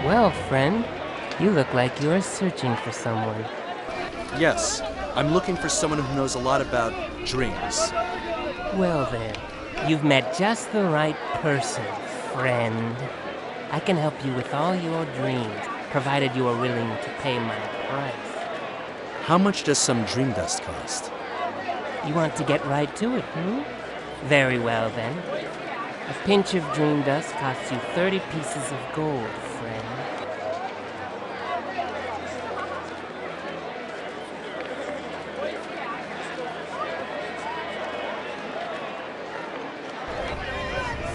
Well, friend, you look like you're searching for someone. Yes, I'm looking for someone who knows a lot about dreams. Well then, you've met just the right person, friend. I can help you with all your dreams, provided you are willing to pay my price. How much does some dream dust cost? You want to get right to it, Very well then. A pinch of dream dust costs you 30 pieces of gold, friend.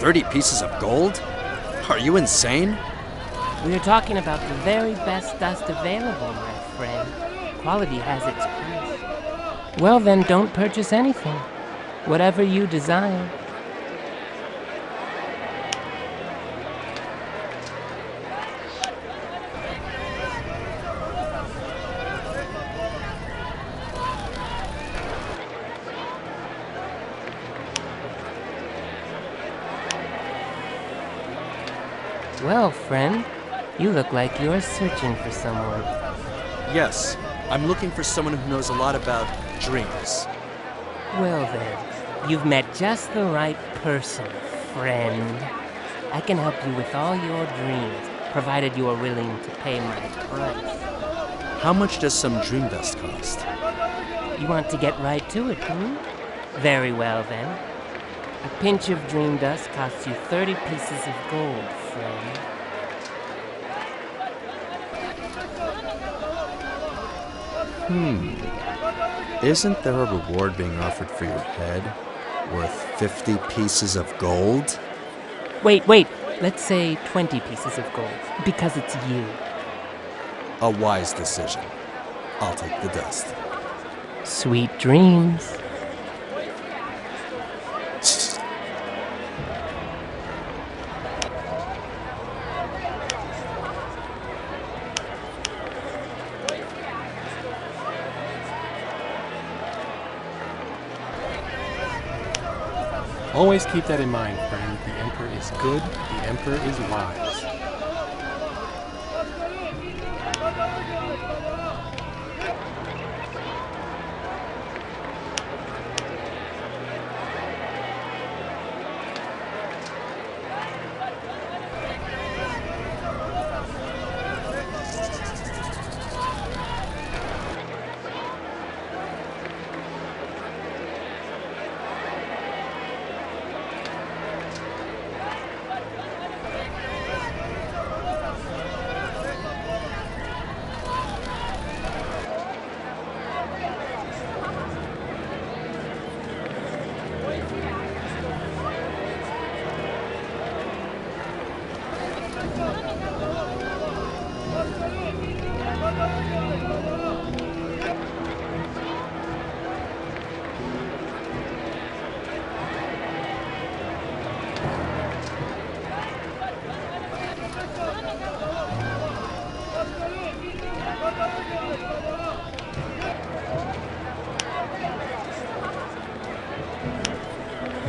$30 of gold? Are you insane? We are talking about the very best dust available, my friend. Quality has its price. Well then, don't purchase anything. Whatever you desire. Well, friend, you look like you're searching for someone. Yes, I'm looking for someone who knows a lot about dreams. Well then, you've met just the right person, friend. I can help you with all your dreams, provided you are willing to pay my price. How much does some dream dust cost? You want to get right to it, Very well then. A pinch of dream dust costs you 30 pieces of gold, friend. Isn't there a reward being offered for your head worth 50 pieces of gold? Wait. Let's say 20 pieces of gold, because it's you. A wise decision. I'll take the dust. Sweet dreams. Always keep that in mind, friend. The Emperor is good, the Emperor is wise.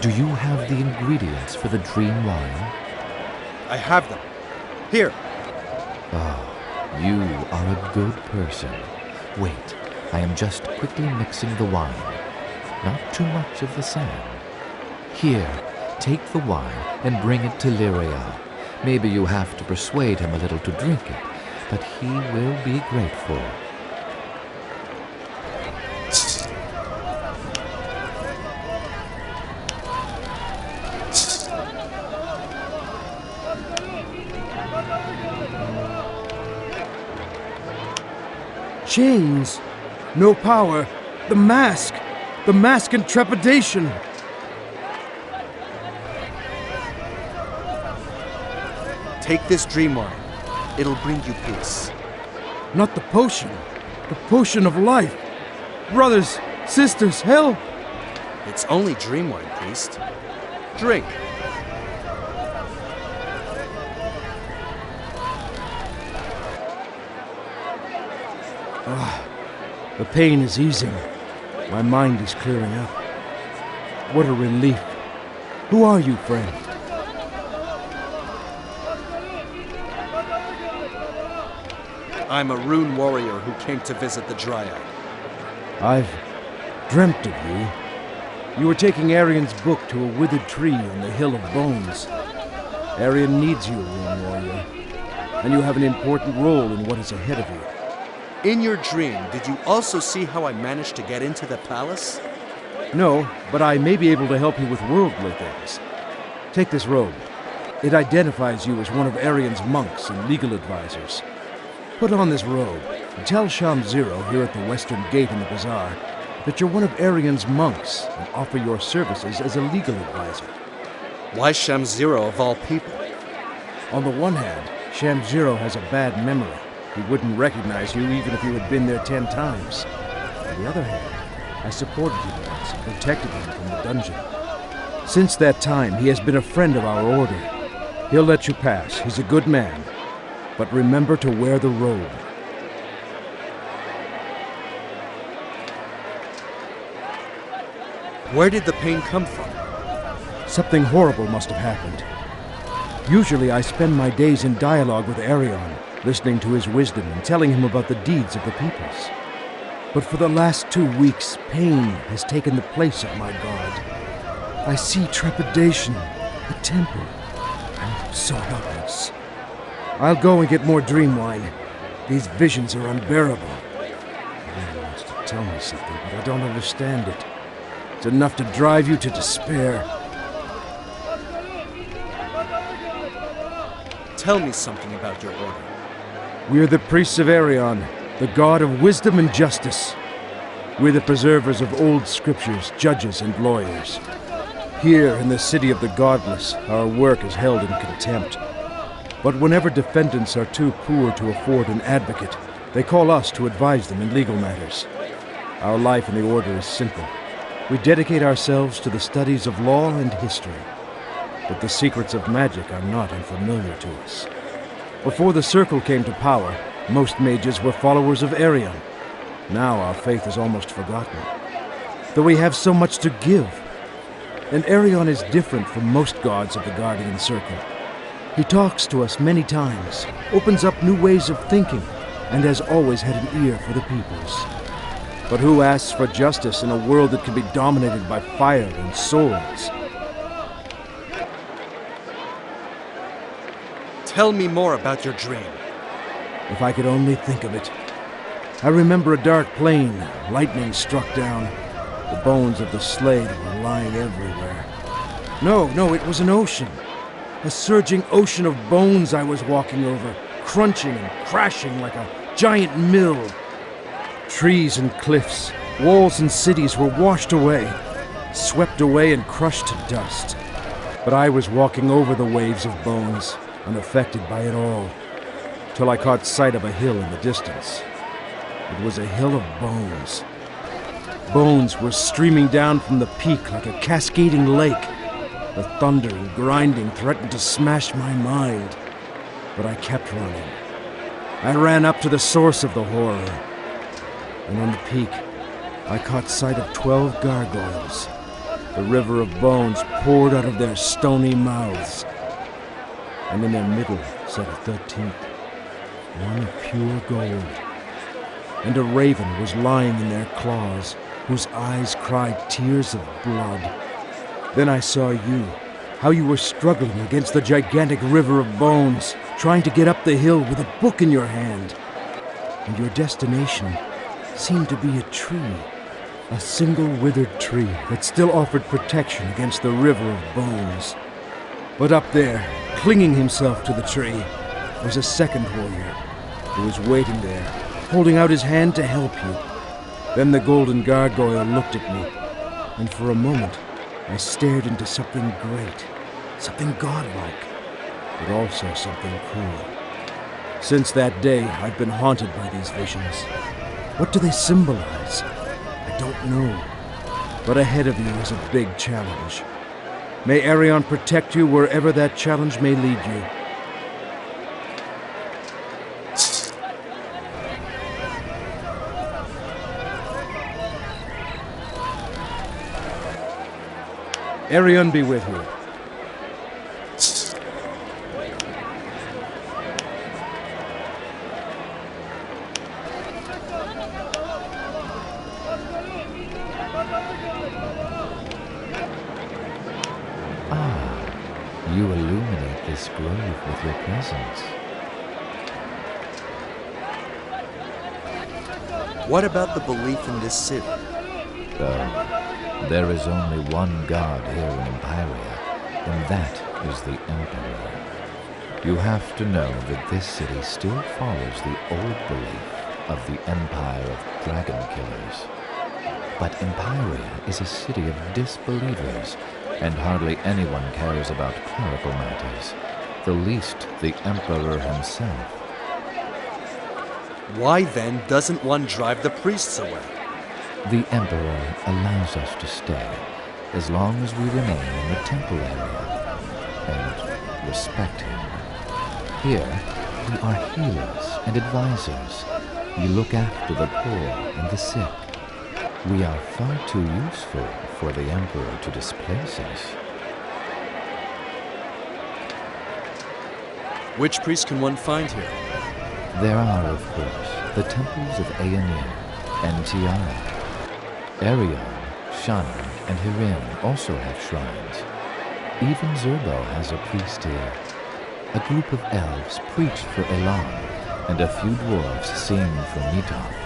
Do you have the ingredients for the dream wine? I have them. Here. Ah, you are a good person. Wait, I am just quickly mixing the wine. Not too much of the sand. Here, take the wine and bring it to Lyria. Maybe you have to persuade him a little to drink it, but he will be grateful. Chains, no power, the mask and trepidation. Take this dream wine. It'll bring you peace. Not the potion of life. Brothers, sisters, help! It's only dream wine, priest. Drink. The pain is easing. My mind is clearing up. What a relief. Who are you, friend? I'm a rune warrior who came to visit the Dryad. I've dreamt of you. You were taking Arian's book to a withered tree on the Hill of Bones. Arian needs you, rune warrior, and you have an important role in what is ahead of you. In your dream, did you also see how I managed to get into the palace? No, but I may be able to help you with worldly things. Take this robe. It identifies you as one of Arian's monks and legal advisors. Put on this robe and tell Sham Zero here at the western gate in the bazaar that you're one of Arian's monks and offer your services as a legal advisor. Why Sham Zero of all people? On the one hand, Sham Zero has a bad memory. He wouldn't recognize you even if you had been there 10 times. On the other hand, I supported him once and protected him from the dungeon. Since that time, he has been a friend of our order. He'll let you pass. He's a good man. But remember to wear the robe. Where did the pain come from? Something horrible must have happened. Usually I spend my days in dialogue with Arion, listening to his wisdom and telling him about the deeds of the peoples. But for the last 2 weeks, pain has taken the place of my god. I see trepidation, a temper. I'm so helpless. I'll go and get more dream wine. These visions are unbearable. Arion wants to tell me something, but I don't understand it. It's enough to drive you to despair. Tell me something about your order. We're the priests of Arion, the god of wisdom and justice. We're the preservers of old scriptures, judges and lawyers. Here in the city of the godless, our work is held in contempt. But whenever defendants are too poor to afford an advocate, they call us to advise them in legal matters. Our life in the order is simple. We dedicate ourselves to the studies of law and history. But the secrets of magic are not unfamiliar to us. Before the Circle came to power, most mages were followers of Arion. Now our faith is almost forgotten. Though we have so much to give. And Arion is different from most gods of the Guardian Circle. He talks to us many times, opens up new ways of thinking, and has always had an ear for the peoples. But who asks for justice in a world that can be dominated by fire and swords? Tell me more about your dream. If I could only think of it. I remember a dark plain, lightning struck down. The bones of the slain were lying everywhere. No, it was an ocean. A surging ocean of bones I was walking over, crunching and crashing like a giant mill. Trees and cliffs, walls and cities were washed away, swept away and crushed to dust. But I was walking over the waves of bones, unaffected by it all, till I caught sight of a hill in the distance. It was a hill of bones. Bones were streaming down from the peak like a cascading lake. The thunder and grinding threatened to smash my mind, but I kept running. I ran up to the source of the horror, and on the peak, I caught sight of 12 gargoyles. The river of bones poured out of their stony mouths, and in their middle sat a 13th, one of pure gold. And a raven was lying in their claws, whose eyes cried tears of blood. Then I saw you, how you were struggling against the gigantic river of bones, trying to get up the hill with a book in your hand. And your destination seemed to be a tree, a single withered tree that still offered protection against the river of bones. But up there, clinging himself to the tree, was a second warrior who was waiting there, holding out his hand to help you. Then the golden gargoyle looked at me, and for a moment I stared into something great, something godlike, but also something cruel. Since that day, I've been haunted by these visions. What do they symbolize? I don't know. But ahead of you is a big challenge. May Arion protect you wherever that challenge may lead you. Arion be with you. this grove with your presence. What about the belief in this city? Oh, there is only one god here in Empyria, and that is the Emperor. You have to know that this city still follows the old belief of the empire of dragon killers. But Empyria is a city of disbelievers, and hardly anyone cares about clerical matters, the least the Emperor himself. Why then doesn't one drive the priests away? The Emperor allows us to stay as long as we remain in the temple area and respect him. Here, we are healers and advisors. We look after the poor and the sick. We are far too useful for the Emperor to displace us. Which priest can one find here? There are, of course, the temples of Aenir and Tiara. Arion, Shannon, and Hirin also have shrines. Even Zerbo has a priest here. A group of elves preach for Elan, and a few dwarves sing for Nitoth.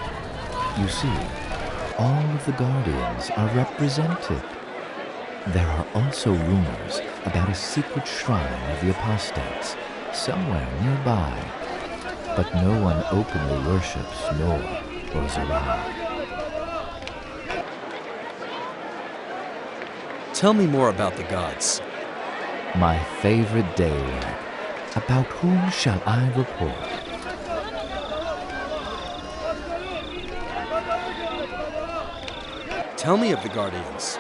You see, all of the guardians are represented. There are also rumors about a secret shrine of the apostates somewhere nearby, but no one openly worships Nor or Zerah. Tell me more about the gods. My favorite day. About whom shall I report? Tell me of the guardians.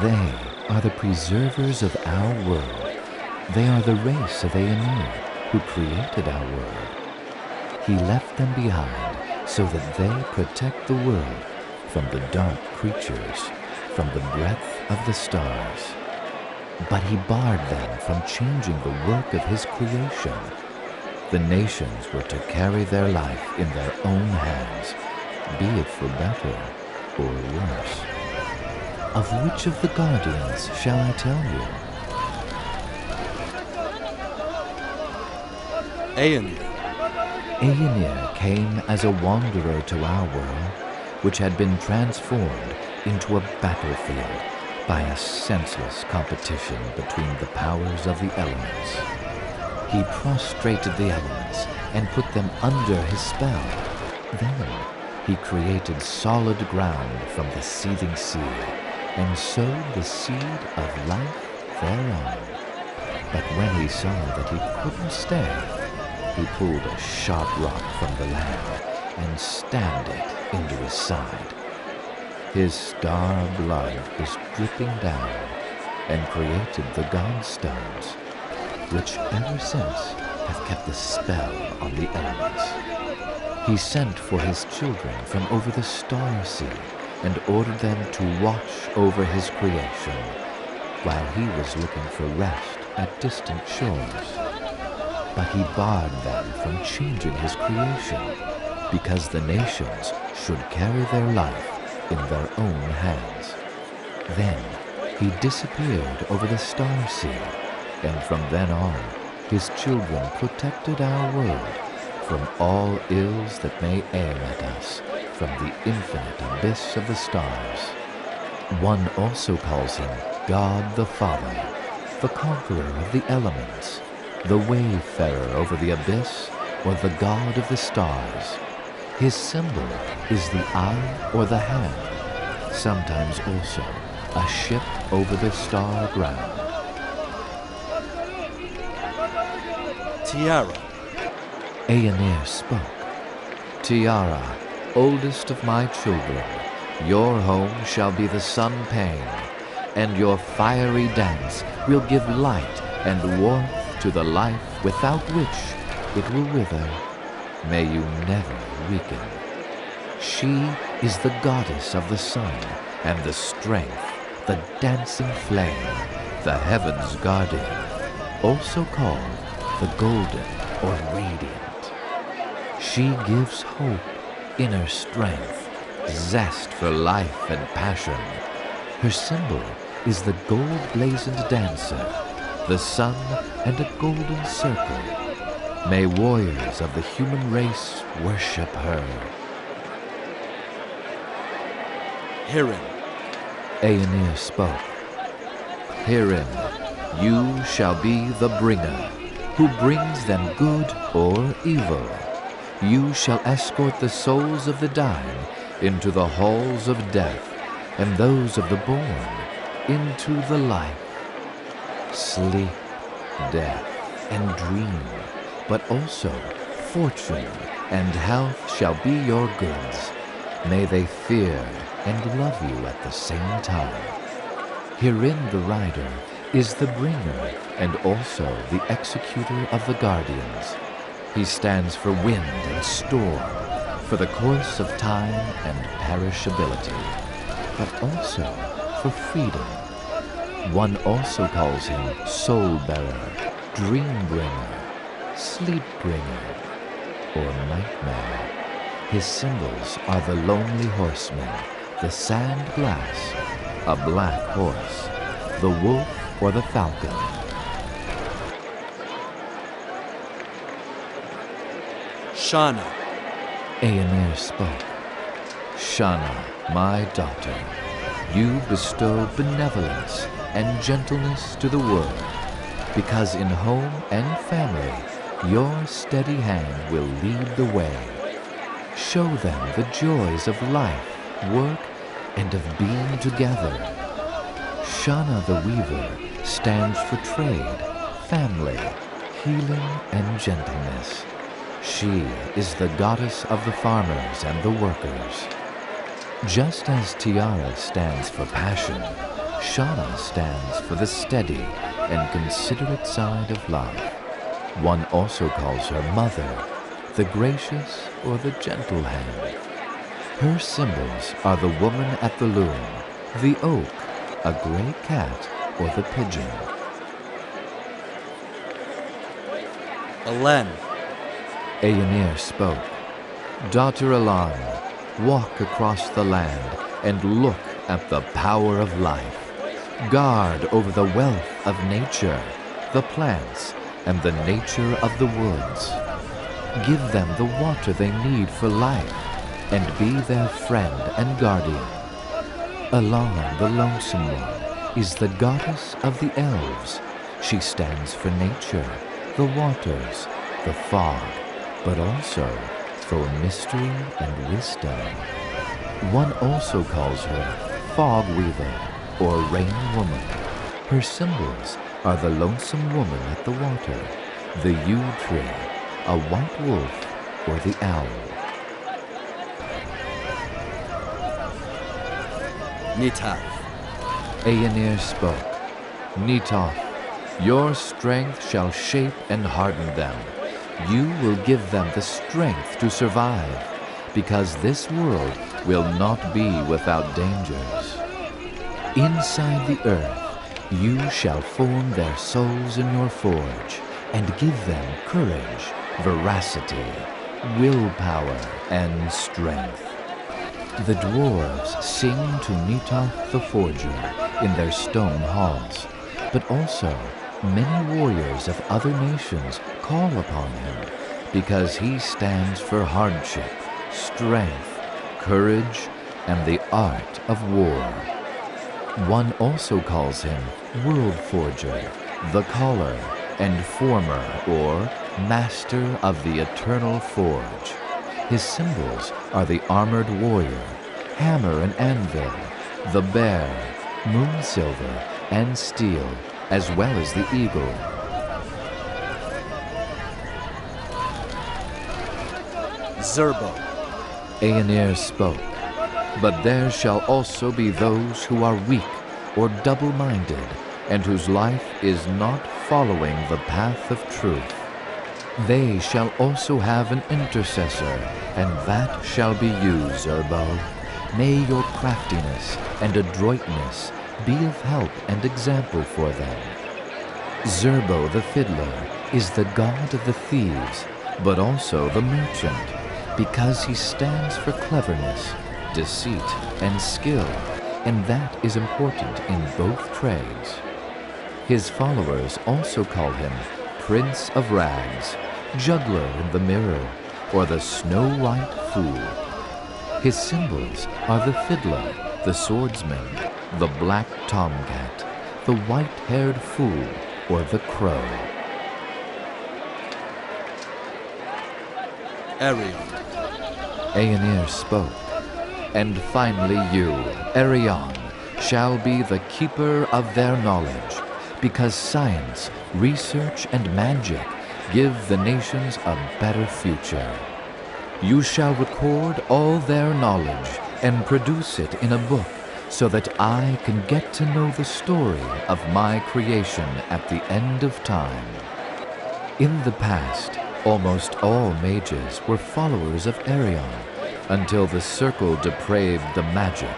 They are the preservers of our world. They are the race of Aenir, who created our world. He left them behind so that they protect the world from the dark creatures, from the breath of the stars. But he barred them from changing the work of his creation. The nations were to carry their life in their own hands, be it for better or worse. Of which of the guardians shall I tell you? Aenir. Aenir came as a wanderer to our world, which had been transformed into a battlefield by a senseless competition between the powers of the elements. He prostrated the elements and put them under his spell. Then he created solid ground from the seething sea and sowed the seed of life thereon. But when he saw that he couldn't stay, he pulled a sharp rock from the land and stabbed it into his side. His star blood was dripping down and created the Godstones, which ever since have kept the spell on the elements. He sent for his children from over the star sea and ordered them to watch over his creation, while he was looking for rest at distant shores. But he barred them from changing his creation, because the nations should carry their life in their own hands. Then he disappeared over the star sea, and from then on his children protected our world from all ills that may aim at us from the infinite abyss of the stars. One also calls him God the Father, the conqueror of the elements, the wayfarer over the abyss, or the god of the stars. His symbol is the eye or the hand, sometimes also a ship over the star ground. Tiara. Aenir spoke. Tiara, oldest of my children, your home shall be the sun pane, and your fiery dance will give light and warmth to the life without which it will wither. May you never weaken. She is the goddess of the sun and the strength, the dancing flame, the heaven's guardian, also called the golden or radiant. She gives hope, inner strength, zest for life and passion. Her symbol is the gold-blazoned dancer, the sun, and a golden circle. May warriors of the human race worship her. Hirin. Aenir spoke. Herein, you shall be the bringer, who brings them good or evil. You shall escort the souls of the dying into the halls of death, and those of the born into the light. Sleep, death, and dream, but also fortune and health shall be your goods. May they fear and love you at the same time. Herein the rider is the bringer and also the executor of the guardians. He stands for wind and storm, for the course of time and perishability, but also for freedom. One also calls him Soul Bearer, Dream Bringer, Sleep Bringer, or Nightmare. His symbols are the Lonely Horseman, the Sand Glass, a black horse, the wolf or the falcon. Shana. Aenir spoke. Shana, my daughter, you bestow benevolence and gentleness to the world, because in home and family your steady hand will lead the way. Show them the joys of life, work, and of being together. Shana the Weaver stands for trade, family, healing, and gentleness. She is the goddess of the farmers and the workers. Just as Tiara stands for passion, Shana stands for the steady and considerate side of love. One also calls her Mother, the gracious or the gentle hand. Her symbols are the woman at the loom, the oak, a gray cat, or the pigeon. Elen. Aenir spoke. Daughter Elan, walk across the land and look at the power of life. Guard over the wealth of nature, the plants, and the nature of the woods. Give them the water they need for life, and be their friend and guardian. Elan, the Lonesome One, is the goddess of the elves. She stands for nature, the waters, the fog, but also for mystery and wisdom. One also calls her Fog Weaver or Rain Woman. Her symbols are the lonesome woman at the water, the yew tree, a white wolf, or the owl. Nitath. Aenir spoke. Nitoth, your strength shall shape and harden them. You will give them the strength to survive, because this world will not be without dangers. Inside the earth, you shall form their souls in your forge, and give them courage, veracity, willpower, and strength. The dwarves sing to Nitoth the Forger in their stone halls, but also many warriors of other nations call upon him because he stands for hardship, strength, courage, and the art of war. One also calls him World Forger, the Caller, and Former, or Master of the Eternal Forge. His symbols are the armored warrior, hammer and anvil, the bear, moon silver, and steel, as well as the eagle. Zerbo. Aenir spoke. But there shall also be those who are weak or double-minded, and whose life is not following the path of truth. They shall also have an intercessor, and that shall be you, Zerbo. May your craftiness and adroitness be of help and example for them. Zerbo the Fiddler is the god of the thieves, but also the merchant, because he stands for cleverness, deceit, and skill, and that is important in both trades. His followers also call him Prince of Rags, Juggler in the Mirror, or the Snow White Fool. His symbols are the fiddler, the swordsman, the black tomcat, the white-haired fool, or the crow. Arion. Aenir spoke, and finally you, Arion, shall be the keeper of their knowledge, because science, research, and magic give the nations a better future. You shall record all their knowledge and produce it in a book, so that I can get to know the story of my creation at the end of time. In the past, almost all mages were followers of Arion, until the Circle depraved the magic.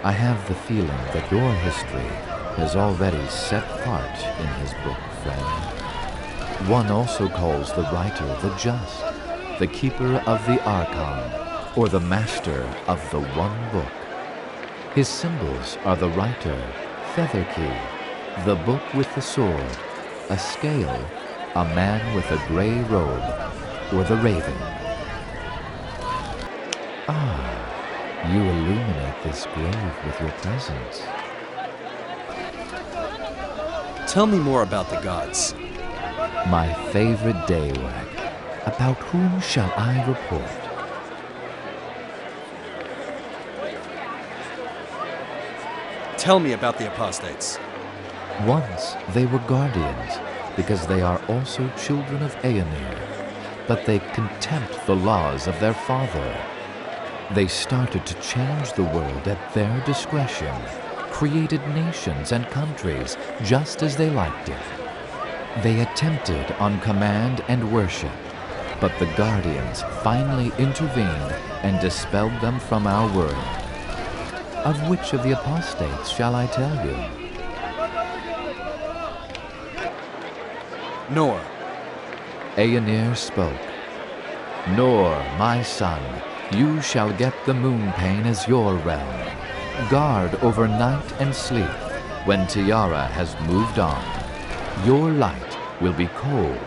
I have the feeling that your history has already set part in his book, friend. One also calls the writer the Just, the keeper of the Archon, or the master of the One Book. His symbols are the writer, Featherkey, the book with the sword, a scale, a man with a gray robe, or the raven. Ah, you illuminate this grave with your presence. Tell me more about the gods. My favorite daywag. About whom shall I report? Tell me about the apostates. Once they were guardians, because they are also children of Aenir, but they contempt the laws of their father. They started to change the world at their discretion, created nations and countries just as they liked it. They attempted on command and worship, but the Guardians finally intervened and dispelled them from our world. Of which of the apostates shall I tell you? Nor. Aenir spoke. Nor, my son, you shall get the moon pane as your realm. Guard over night and sleep when Tiara has moved on. Your light will be cold,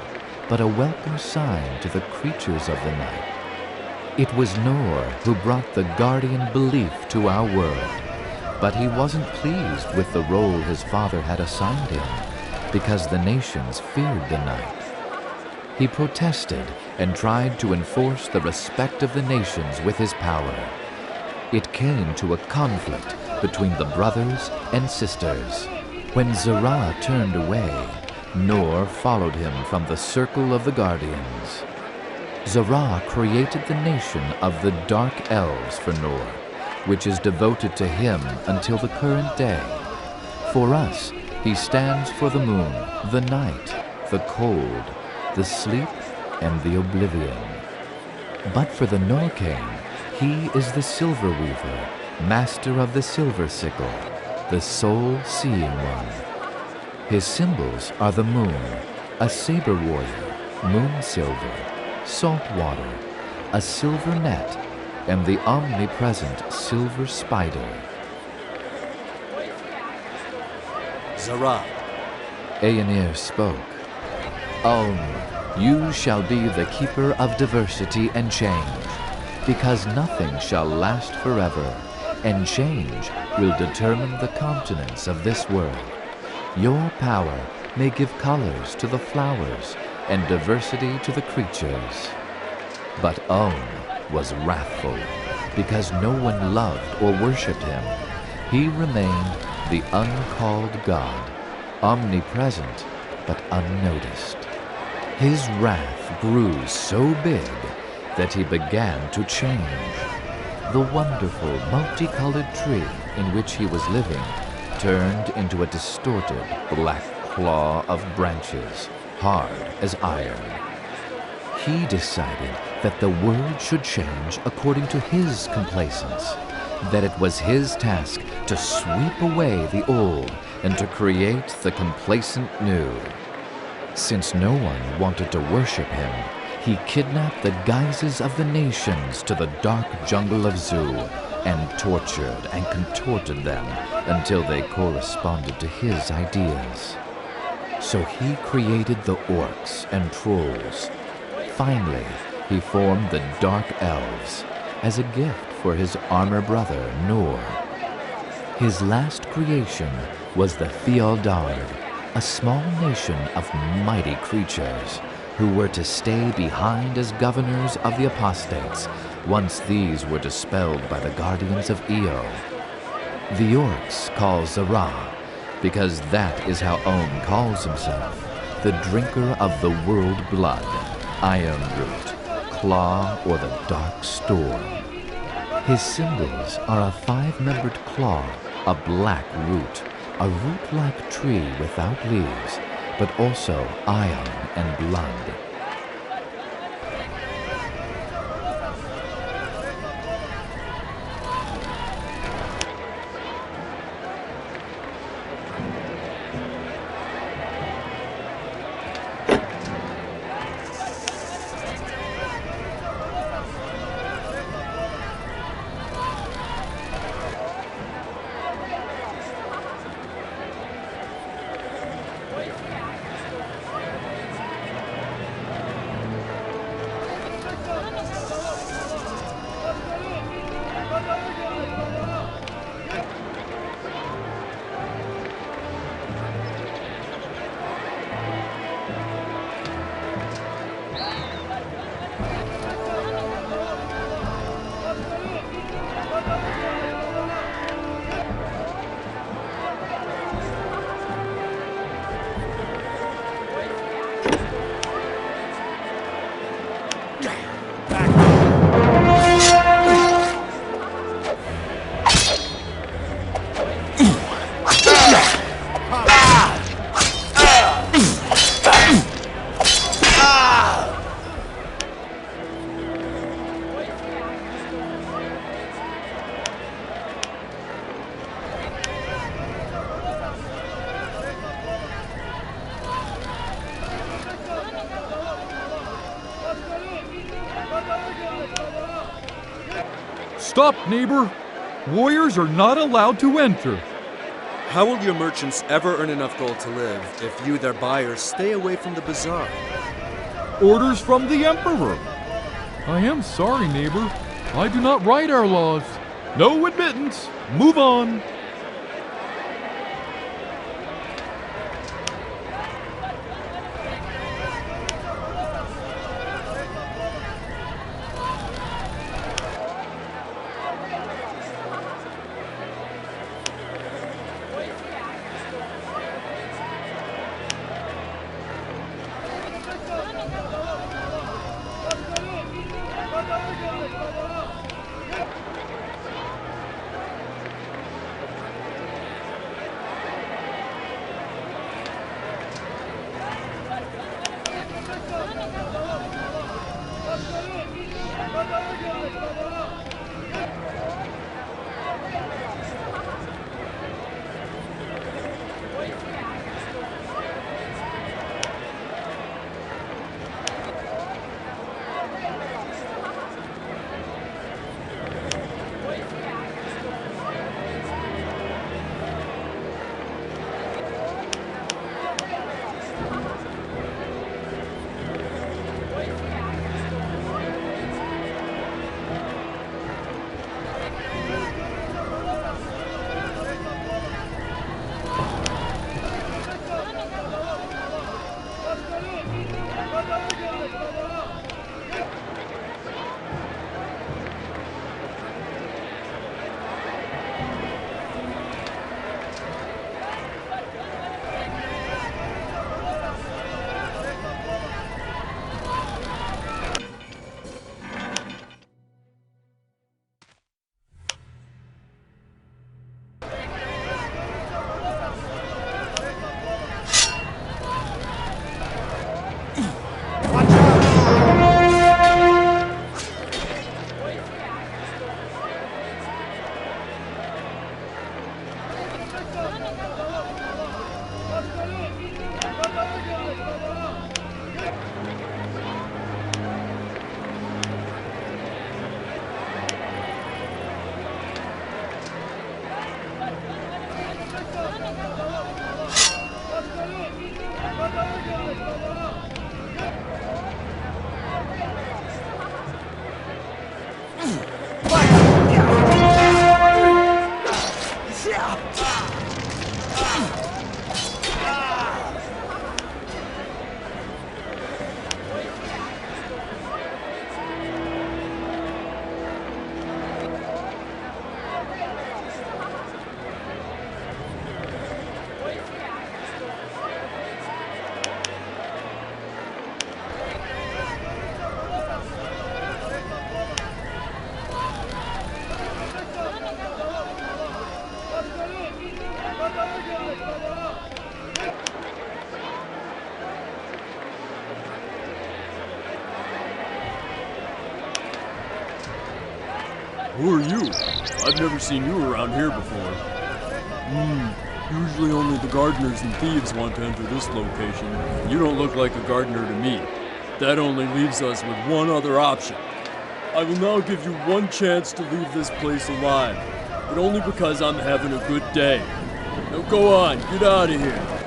but a welcome sign to the creatures of the night. It was Nor who brought the guardian belief to our world, but he wasn't pleased with the role his father had assigned him, because the nations feared the night. He protested and tried to enforce the respect of the nations with his power. It came to a conflict between the brothers and sisters. When Zerah turned away, Nor followed him from the circle of the Guardians. Zerah created the nation of the Dark Elves for Nor, which is devoted to him until the current day. For us, he stands for the moon, the night, the cold, the sleep, and the oblivion. But for the Norcane, he is the Silver Weaver, master of the Silver Sickle, the soul-seeing one. His symbols are the moon, a saber warrior, moon silver, salt water, a silver net, and the omnipresent silver spider. Zerah. Aenir spoke. You shall be the keeper of diversity and change, because nothing shall last forever, and change will determine the continents of this world. Your power may give colors to the flowers and diversity to the creatures. But Om was wrathful, because no one loved or worshipped him. He remained the uncalled god, omnipresent but unnoticed. His wrath grew so big that he began to change. The wonderful, multicolored tree in which he was living turned into a distorted black claw of branches, hard as iron. He decided that the world should change according to his complacence, that it was his task to sweep away the old and to create the complacent new. Since no one wanted to worship him, he kidnapped the guises of the nations to the dark jungle of Zu and tortured and contorted them until they corresponded to his ideas. So he created the orcs and trolls. Finally, he formed the Dark Elves as a gift for his armor brother, Nor. His last creation was the Thealdard, a small nation of mighty creatures who were to stay behind as governors of the apostates once these were dispelled by the guardians of Io. The orcs call Zara, because that is how Ohm calls himself, the drinker of the world blood, Iron Root, Claw, or the Dark Storm. His symbols are a 5-membered claw, a black root, a root-like tree without leaves, but also iron and blood. Stop, neighbor! Warriors are not allowed to enter. How will your merchants ever earn enough gold to live if you, their buyers, stay away from the bazaar? Orders from the Emperor. I am sorry, neighbor. I do not write our laws. No admittance. Move on. Who are you? I've never seen you around here before. Usually only the gardeners and thieves want to enter this location. You don't look like a gardener to me. That only leaves us with one other option. I will now give you one chance to leave this place alive, but only because I'm having a good day. Now go on, get out of here.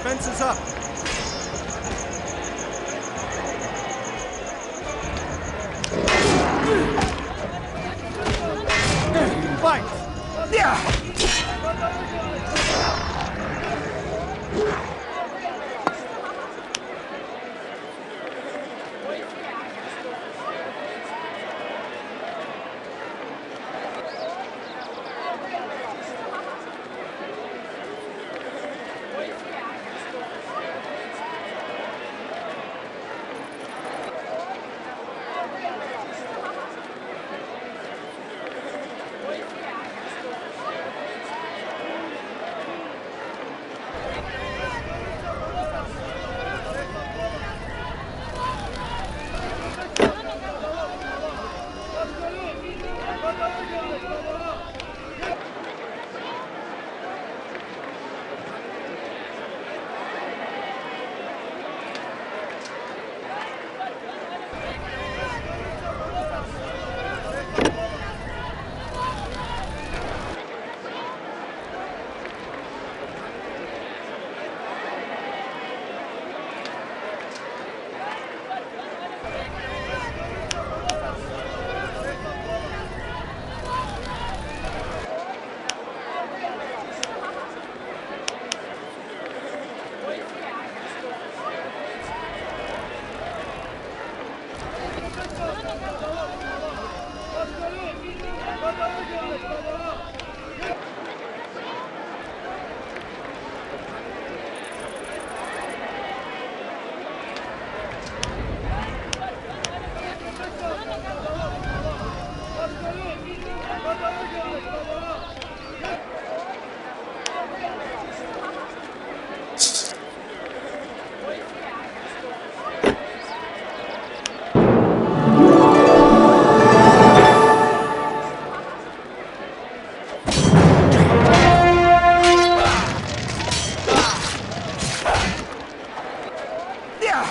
Defense is up. Fight! Yeah!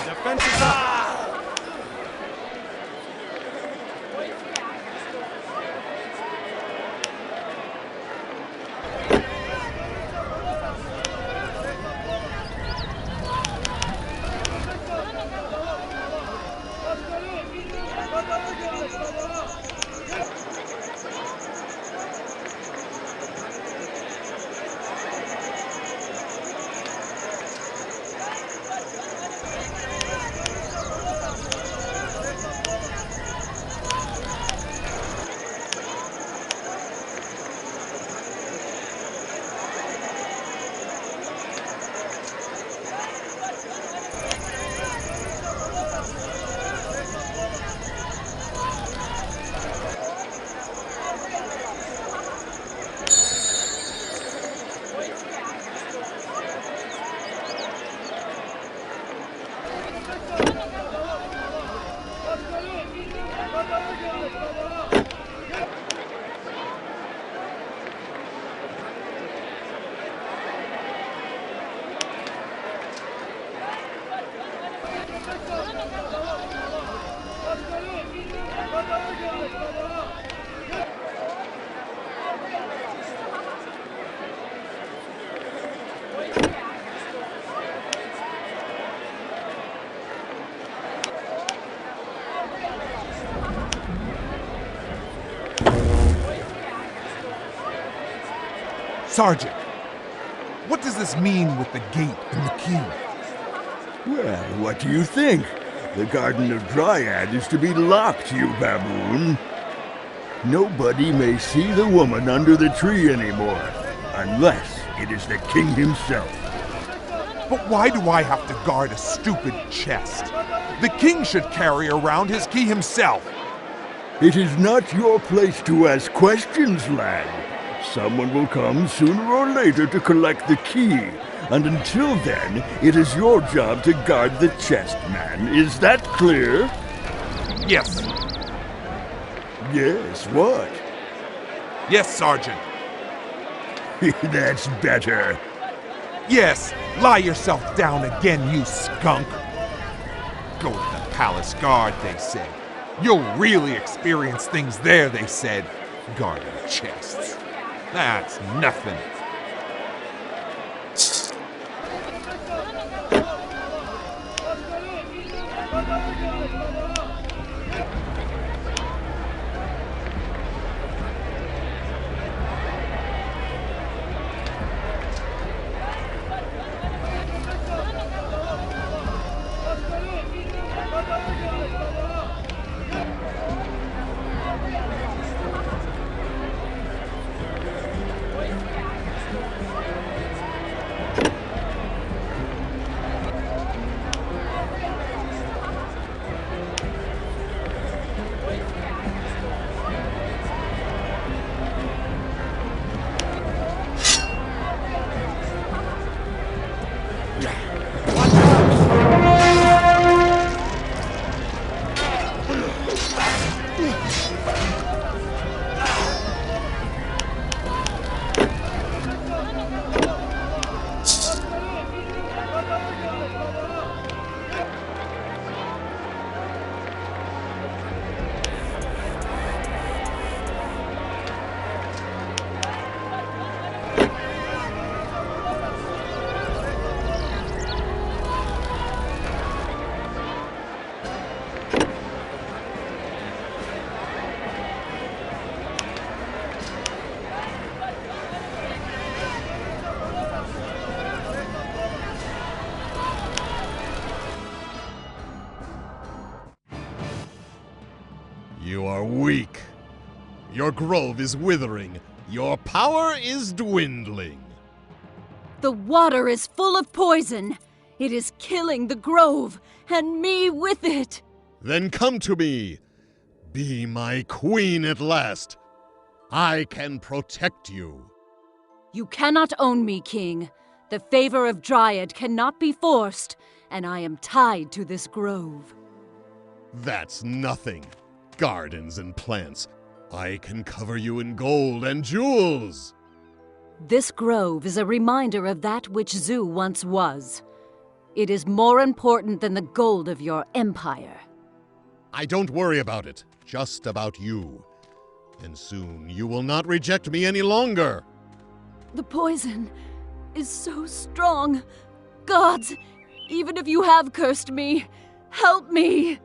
Defense is up. Sergeant, what does this mean with the gate and the key? Well, what do you think? The Garden of Dryad is to be locked, you baboon. Nobody may see the woman under the tree anymore, unless it is the king himself. But why do I have to guard a stupid chest? The king should carry around his key himself. It is not your place to ask questions, lad. Someone will come sooner or later to collect the key, and until then, it is your job to guard the chest, man. Is that clear? Yes. Yes, what? Yes, Sergeant. That's better. Yes, lie yourself down again, you skunk. Go to the palace guard, they said. You'll really experience things there, they said. Guarding chests. That's nothing. You are weak. Your grove is withering. Your power is dwindling. The water is full of poison. It is killing the grove, and me with it. Then come to me. Be my queen at last. I can protect you. You cannot own me, King. The favor of Dryad cannot be forced, and I am tied to this grove. That's nothing. Gardens and plants. I can cover you in gold and jewels. This grove is a reminder of that which Zoo once was. It is more important than the gold of your empire. I don't worry about it, just about you. And soon you will not reject me any longer. The poison is so strong. Gods, even if you have cursed me, help me!